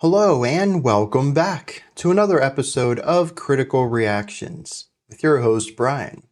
Hello and welcome back to another episode of Critical Reactions with your host Bryan.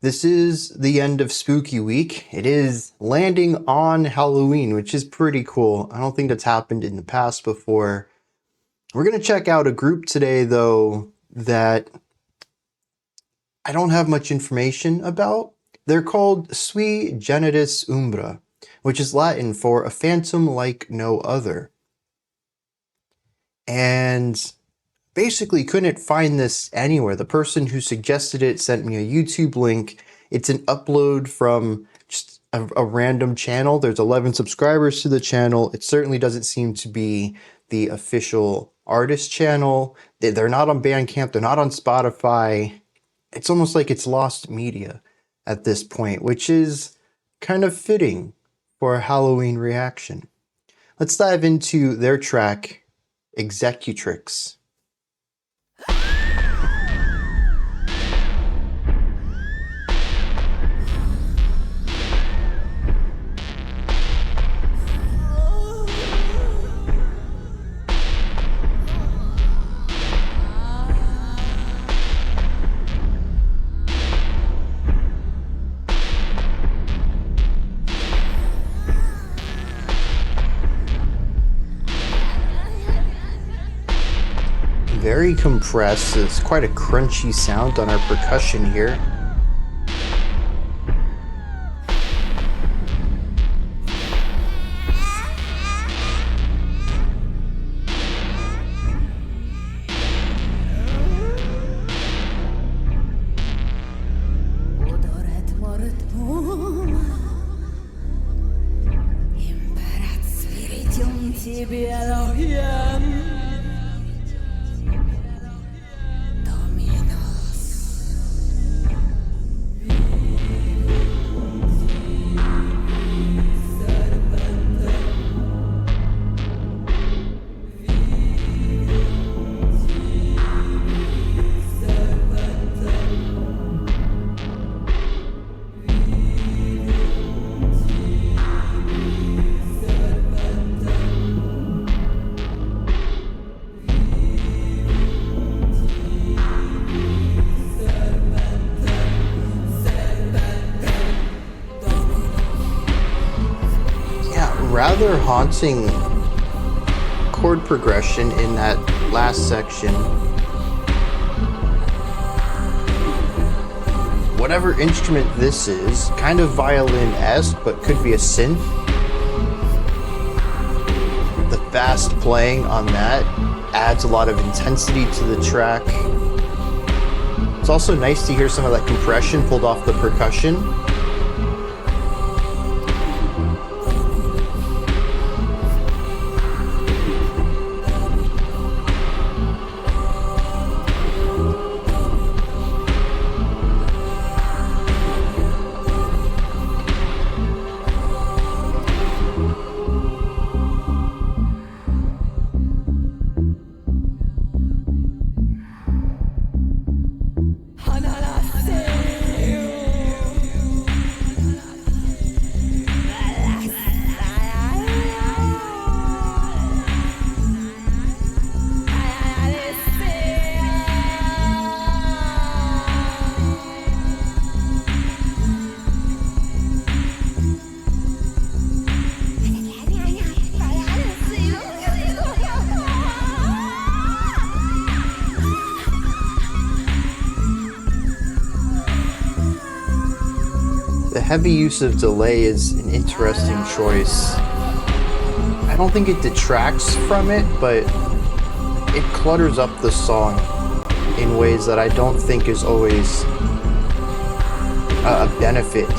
This is the end of Spooky Week. It is landing on Halloween, which is pretty cool. I don't think that's happened in the past before. We're going to check out a group today though that I don't have much information about. They're called Sui Generis Umbra, which is Latin for a phantom like no other. And basically couldn't find this anywhere. The person who suggested it sent me a YouTube link. It's an upload from just a random channel. There's 11 subscribers to the channel. It certainly doesn't seem to be the official artist channel. They're not on Bandcamp. They're not on Spotify. It's almost like it's lost media at this point, which is kind of fitting for a Halloween reaction. Let's dive into their track, Executrix. Very compressed. It's quite a crunchy sound on our percussion here. Rather haunting chord progression in that last section. Whatever instrument this is, kind of violin-esque, but could be a synth. The fast playing on that adds a lot of intensity to the track. It's also nice to hear some of that compression pulled off the percussion. The heavy use of delay is an interesting choice. I don't think it detracts from it, but it clutters up the song in ways that I don't think is always a benefit.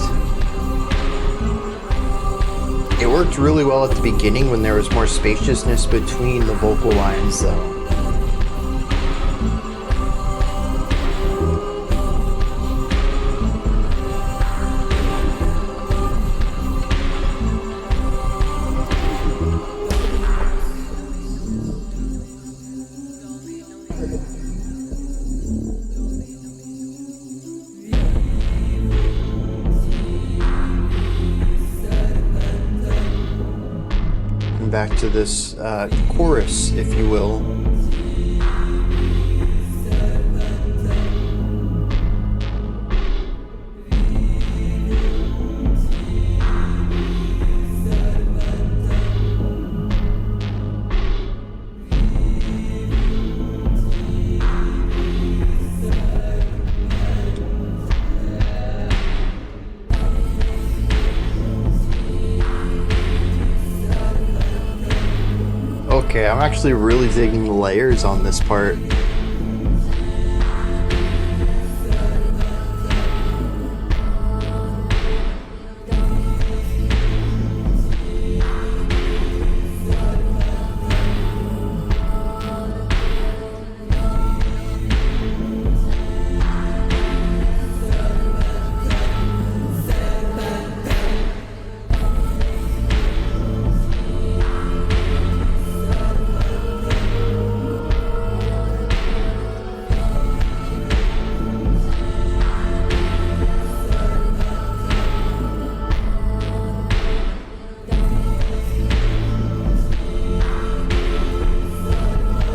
It worked really well at the beginning when there was more spaciousness between the vocal lines, though. harken back to this chorus, if you will. Okay, I'm actually really digging the layers on this part.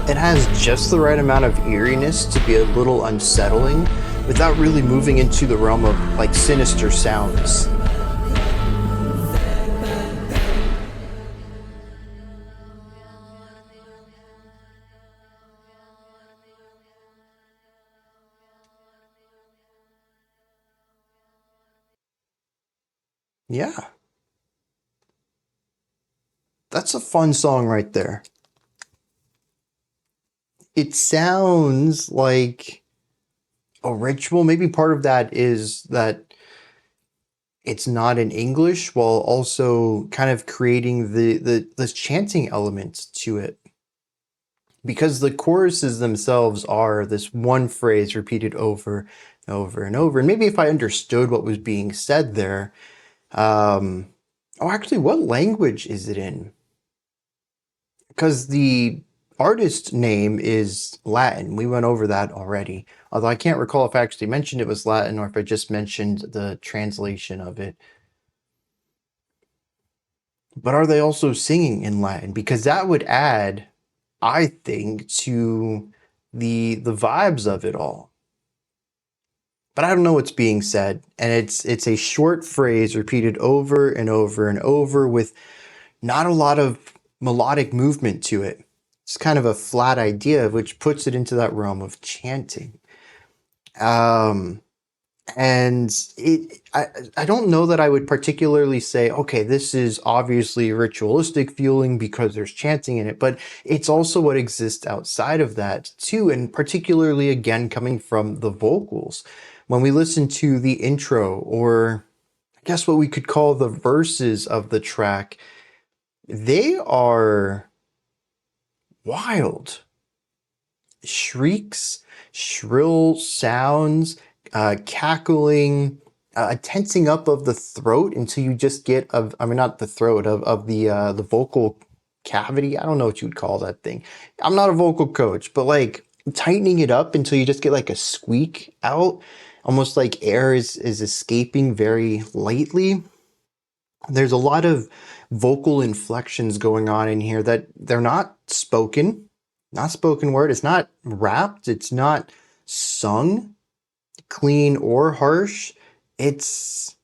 It has just the right amount of eeriness to be a little unsettling without really moving into the realm of like sinister sounds. Yeah, that's a fun song right there. It sounds like a ritual. Maybe part of that is that it's not in English while also kind of creating the chanting element to it. Because the choruses themselves are this one phrase repeated over and over and over. And maybe if I understood what was being said there, oh, actually, what language is it in? Because the artist name is Latin. We went over that already. Although I can't recall if I actually mentioned it was Latin or if I just mentioned the translation of it. But are they also singing in Latin? Because that would add, I think, to the vibes of it all. But I don't know what's being said, and it's a short phrase repeated over and over and over with not a lot of melodic movement to it. It's kind of a flat idea, which puts it into that realm of chanting. Um, and I don't know that I would particularly say, okay, this is obviously ritualistic feeling because there's chanting in it, but it's also what exists outside of that too, and particularly again coming from the vocals. When we listen to the intro, or I guess what we could call the verses of the track, they are wild. Shrieks, shrill sounds, cackling, a tensing up of the throat until you just get I mean, not the throat of the vocal cavity. I don't know what you'd call that thing. I'm not a vocal coach, but like tightening it up until you just get like a squeak out, almost like air is escaping very lightly. There's a lot of vocal inflections going on in here that they're not spoken, not spoken word. It's not rapped. It's not sung, clean or harsh. It's,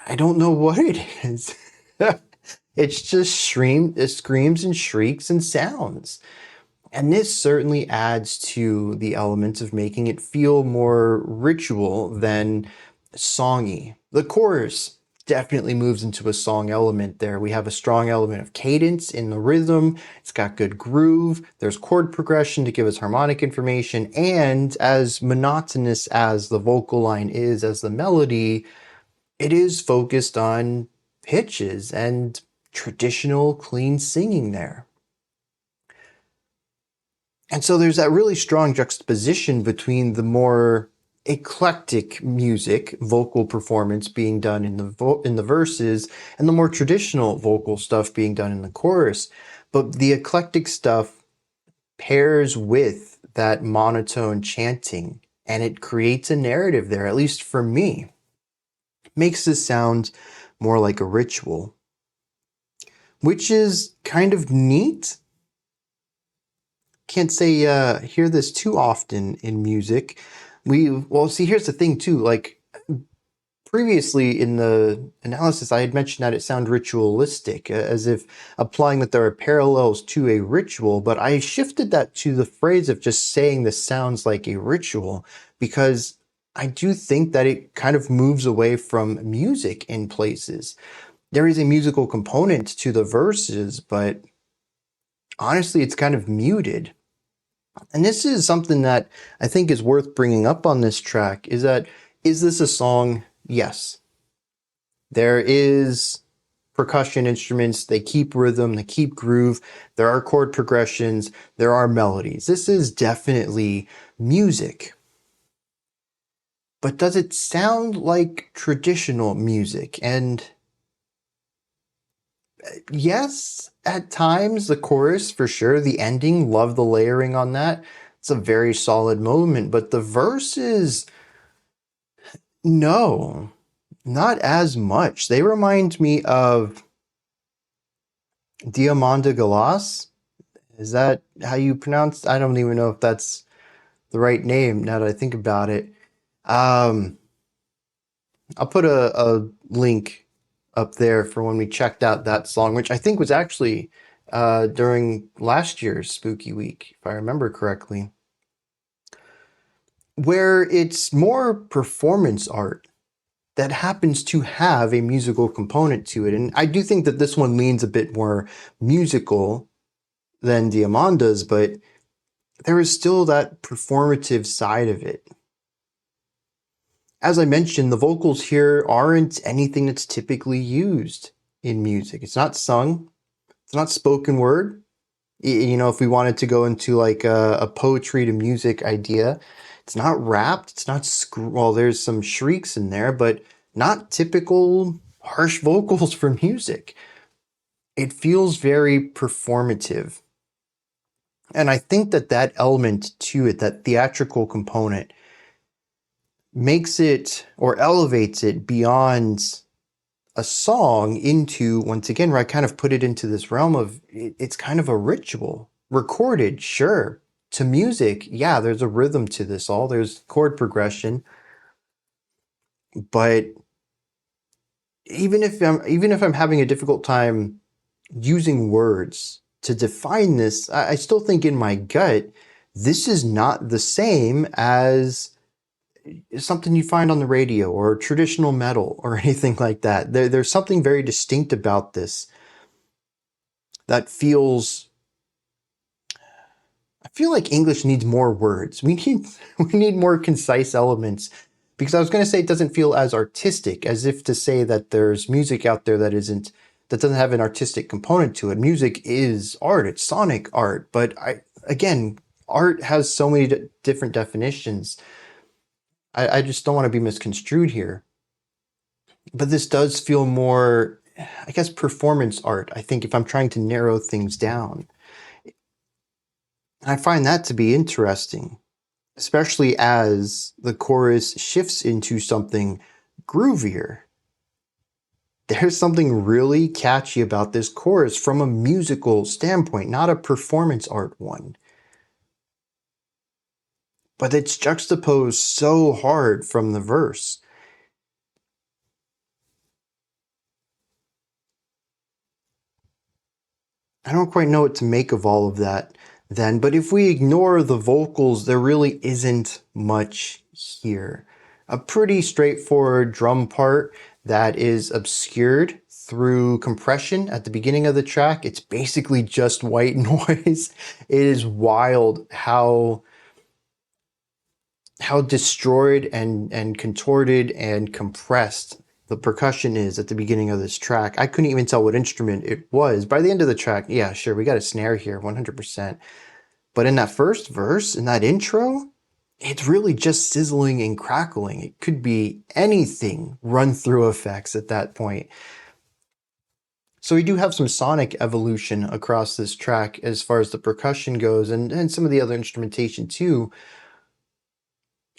I don't know what it is. It's just screams and shrieks and sounds. And this certainly adds to the element of making it feel more ritual than songy. The chorus definitely moves into a song element there. We have a strong element of cadence in the rhythm. It's got good groove. There's chord progression to give us harmonic information. And as monotonous as the vocal line is as the melody, it is focused on pitches and traditional clean singing there. And so there's that really strong juxtaposition between the more eclectic music, vocal performance being done in the verses, and the more traditional vocal stuff being done in the chorus. But the eclectic stuff pairs with that monotone chanting, and it creates a narrative there, at least for me. It makes this sound more like a ritual. which is kind of neat. Can't say hear this too often in music. Well, see, here's the thing too. Like previously in the analysis, I had mentioned that it sounded ritualistic, as if applying that there are parallels to a ritual. But I shifted that to the phrase of just saying this sounds like a ritual, because I do think that it kind of moves away from music in places. There is a musical component to the verses, but honestly, it's kind of muted. And this is something that I think is worth bringing up on this track, is that, is this a song? Yes. There is percussion instruments, they keep rhythm, they keep groove, there are chord progressions, there are melodies. This is definitely music. But does it sound like traditional music? And yes, at times, the chorus for sure, the ending, love the layering on that. It's a very solid moment, but the verses, no, not as much. They remind me of Diamanda Galas. Is that how you pronounce? I don't even know if that's the right name now that I think about it. Um, I'll put a link up there for when we checked out that song, which I think was actually during last year's Spooky Week, if I remember correctly, where it's more performance art that happens to have a musical component to it. And I do think that this one leans a bit more musical than Diamanda's, but there is still that performative side of it. As I mentioned, the vocals here aren't anything that's typically used in music. It's not sung, it's not spoken word. You know, if we wanted to go into like a poetry to music idea, it's not rapped, it's not well, there's some shrieks in there, but not typical harsh vocals for music. It feels very performative. And I think that that element to it, that theatrical component, makes it or elevates it beyond a song into, once again, where I kind of put it into this realm of it's kind of a ritual. Recorded, sure. To music, yeah, there's a rhythm to this all. There's chord progression. But even if I'm having a difficult time using words to define this, I still think in my gut, this is not the same as something you find on the radio or traditional metal or anything like that. There's something very distinct about this that feels, I feel like English needs more words. We need more concise elements, because I was going to say it doesn't feel as artistic, as if to say that there's music out there that doesn't have an artistic component to it. Music is art, it's sonic art, but again, art has so many different definitions. I just don't want to be misconstrued here. But this does feel more, I guess, performance art, I think, if I'm trying to narrow things down. I find that to be interesting, especially as the chorus shifts into something groovier. There's something really catchy about this chorus from a musical standpoint, not a performance art one. But it's juxtaposed so hard from the verse. I don't quite know what to make of all of that then, but if we ignore the vocals, there really isn't much here. A pretty straightforward drum part that is obscured through compression at the beginning of the track. It's basically just white noise. It is wild how destroyed and contorted and compressed the percussion is at the beginning of this track. I couldn't even tell what instrument it was. By the end of the track, yeah, sure, we got a snare here, 100%. But in that first verse, in that intro, it's really just sizzling and crackling. It could be anything run through effects at that point. So we do have some sonic evolution across this track as far as the percussion goes, and some of the other instrumentation too.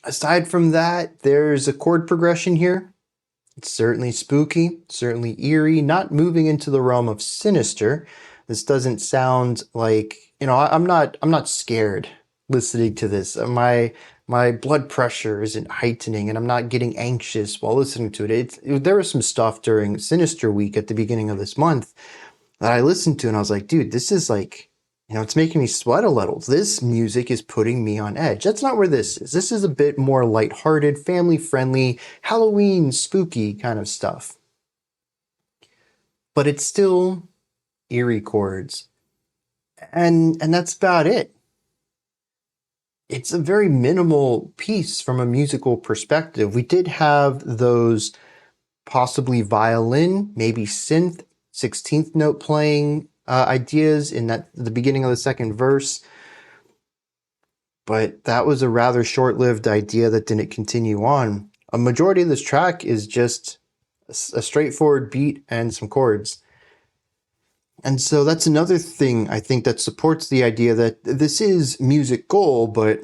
Aside from that, there's a chord progression here It's certainly spooky, certainly eerie, not moving into the realm of sinister. This doesn't sound like, I'm not scared listening to this. My blood pressure isn't heightening and I'm not getting anxious while listening to it. There was some stuff during Sinister Week at the beginning of this month that I listened to and I was like, dude, this is like, it's making me sweat a little. This music is putting me on edge. That's not where this is. This is a bit more lighthearted, family-friendly, Halloween, spooky kind of stuff. But it's still eerie chords. And that's about it. It's a very minimal piece from a musical perspective. We did have those possibly violin, maybe synth, 16th note playing ideas in the beginning of the second verse. But that was a rather short-lived idea that didn't continue on. A majority of this track is just a straightforward beat and some chords. And so that's another thing I think that supports the idea that this is musical, but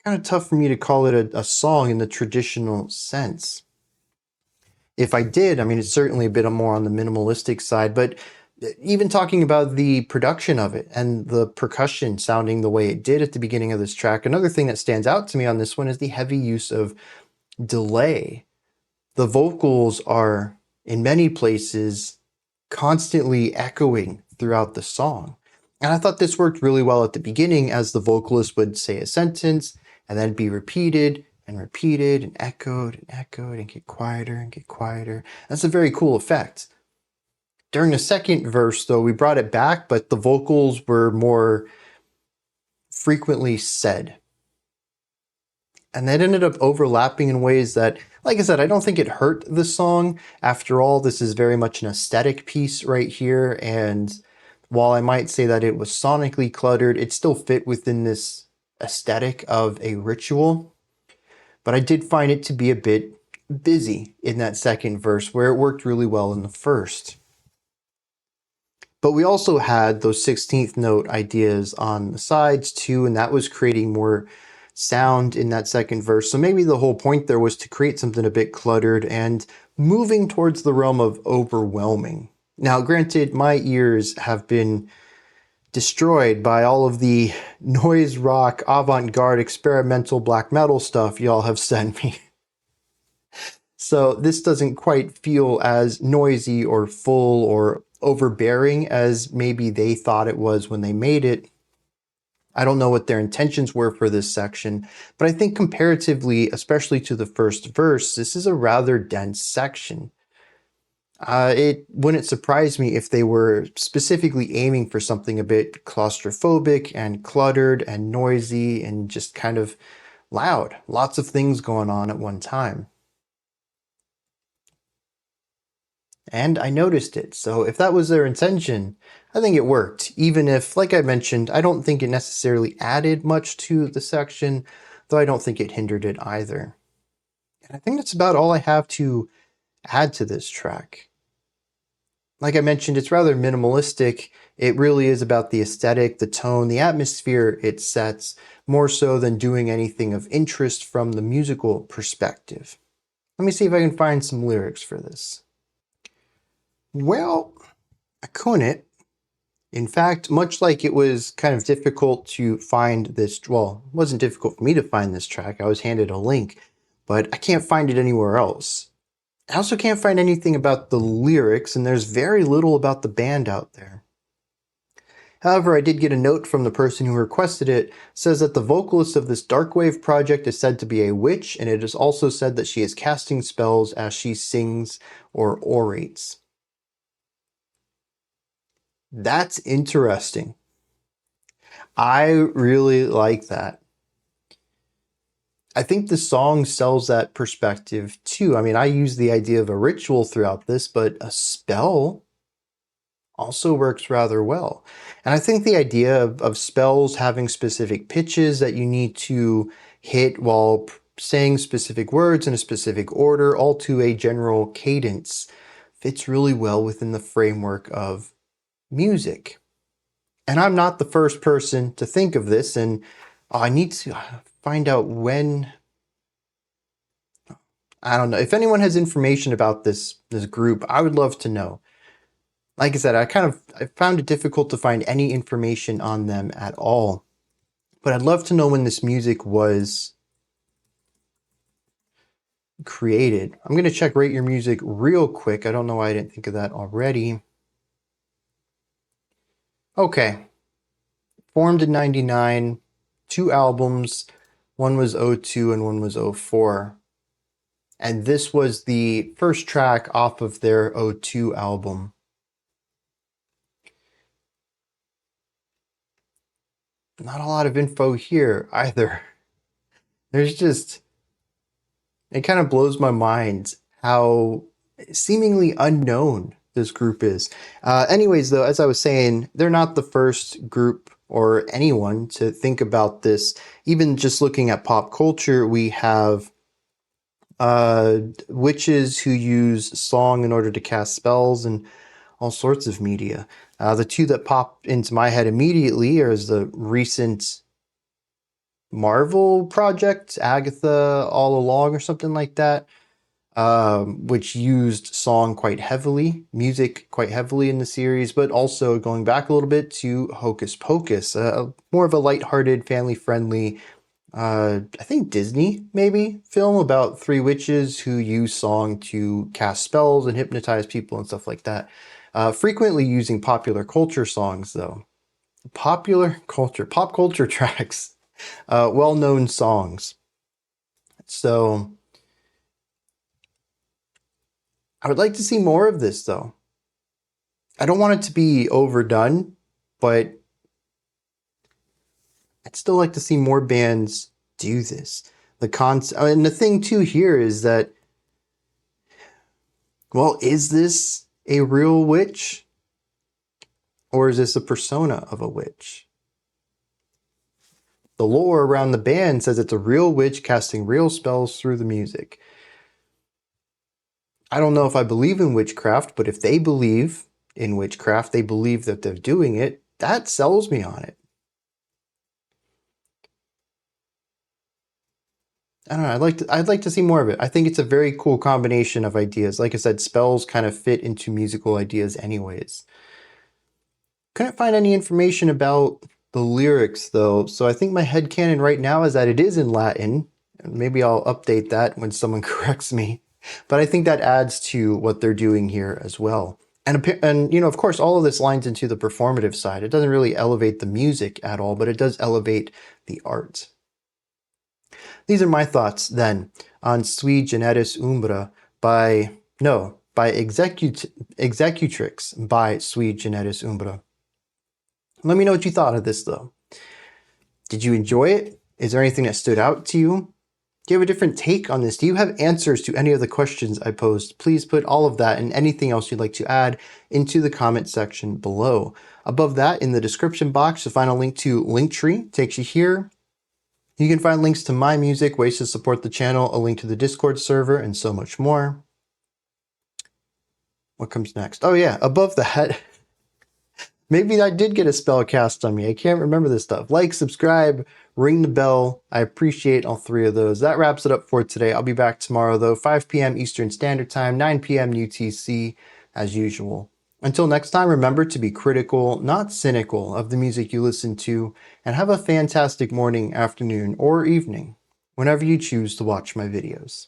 kind of tough for me to call it a song in the traditional sense. If I did, it's certainly a bit more on the minimalistic side, but even talking about the production of it and the percussion sounding the way it did at the beginning of this track, another thing that stands out to me on this one is the heavy use of delay. The vocals are, in many places, constantly echoing throughout the song. And I thought this worked really well at the beginning as the vocalist would say a sentence and then be repeated and repeated and echoed and get quieter and get quieter. That's a very cool effect. During the second verse, though, we brought it back, but the vocals were more frequently said. And that ended up overlapping in ways that, like I said, I don't think it hurt the song. After all, this is very much an aesthetic piece right here. And while I might say that it was sonically cluttered, it still fit within this aesthetic of a ritual. But I did find it to be a bit busy in that second verse, where it worked really well in the first. But we also had those 16th note ideas on the sides too, and that was creating more sound in that second verse. So maybe the whole point there was to create something a bit cluttered and moving towards the realm of overwhelming. Now, granted, my ears have been destroyed by all of the noise rock, avant-garde, experimental black metal stuff y'all have sent me. So this doesn't quite feel as noisy or full or overbearing as maybe they thought it was when they made it. I don't know what their intentions were for this section, but I think comparatively, especially to the first verse, this is a rather dense section. It wouldn't surprise me if they were specifically aiming for something a bit claustrophobic and cluttered and noisy and just kind of loud. Lots of things going on at one time. And I noticed it, so if that was their intention, I think it worked, even if, like I mentioned, I don't think it necessarily added much to the section, though I don't think it hindered it either. And I think that's about all I have to add to this track. Like I mentioned, it's rather minimalistic. It really is about the aesthetic, the tone, the atmosphere it sets, more so than doing anything of interest from the musical perspective. Let me see if I can find some lyrics for this. Well, I couldn't. In fact, much like it was kind of difficult to find this, well, it wasn't difficult for me to find this track. I was handed a link, but I can't find it anywhere else. I also can't find anything about the lyrics, and there's very little about the band out there. However, I did get a note from the person who requested it, says that the vocalist of this darkwave project is said to be a witch, and it is also said that she is casting spells as she sings or orates. That's interesting. I really like that. I think the song sells that perspective too. I use the idea of a ritual throughout this, but a spell also works rather well. And I think the idea of spells having specific pitches that you need to hit while saying specific words in a specific order, all to a general cadence, fits really well within the framework of music. And I'm not the first person to think of this, and I need to find out when. I don't know. If anyone has information about this group, I would love to know. Like I said, I found it difficult to find any information on them at all. But I'd love to know when this music was created. I'm going to check Rate Your Music real quick. I don't know why I didn't think of that already. Okay. Formed in 99, 2 albums. One was 02 and one was 04. And this was the first track off of their 02 album. Not a lot of info here either. There's just, it kind of blows my mind how seemingly unknown this group is. Anyways, though, as I was saying, they're not the first group or anyone to think about this. Even just looking at pop culture, we have witches who use song in order to cast spells and all sorts of media. The two that pop into my head immediately are the recent Marvel project, Agatha All Along or something like that, which used song quite heavily, music quite heavily in the series, but also going back a little bit to Hocus Pocus, more of a lighthearted, family-friendly, I think Disney maybe, film about 3 witches who use song to cast spells and hypnotize people and stuff like that. Frequently using popular culture songs though. Pop culture tracks, well-known songs. So I would like to see more of this though. I don't want it to be overdone, but I'd still like to see more bands do this. And the thing too here is that, well, is this a real witch? Or is this a persona of a witch? The lore around the band says it's a real witch casting real spells through the music. I don't know if I believe in witchcraft, but if they believe in witchcraft, they believe that they're doing it, that sells me on it. I don't know. I'd like to see more of it. I think it's a very cool combination of ideas. Like I said, spells kind of fit into musical ideas anyways. Couldn't find any information about the lyrics though, so I think my headcanon right now is that it is in Latin. Maybe I'll update that when someone corrects me. But I think that adds to what they're doing here as well. And you know, of course, all of this lines into the performative side. It doesn't really elevate the music at all, but it does elevate the art. These are my thoughts then on Sui Generis Umbra by Executrix by Sui Generis Umbra. Let me know what you thought of this though. Did you enjoy it? Is there anything that stood out to you? Do you have a different take on this? Do you have answers to any of the questions I posed? Please put all of that and anything else you'd like to add into the comment section below. Above that, in the description box, you'll find a link to Linktree. Takes you here. You can find links to my music, ways to support the channel, a link to the Discord server, and so much more. What comes next? Oh yeah, above that, maybe I did get a spell cast on me. I can't remember this stuff. Like, subscribe, ring the bell. I appreciate all 3 of those. That wraps it up for today. I'll be back tomorrow though, 5 p.m. Eastern Standard Time, 9 p.m. UTC as usual. Until next time, remember to be critical, not cynical, of the music you listen to, and have a fantastic morning, afternoon, or evening, whenever you choose to watch my videos.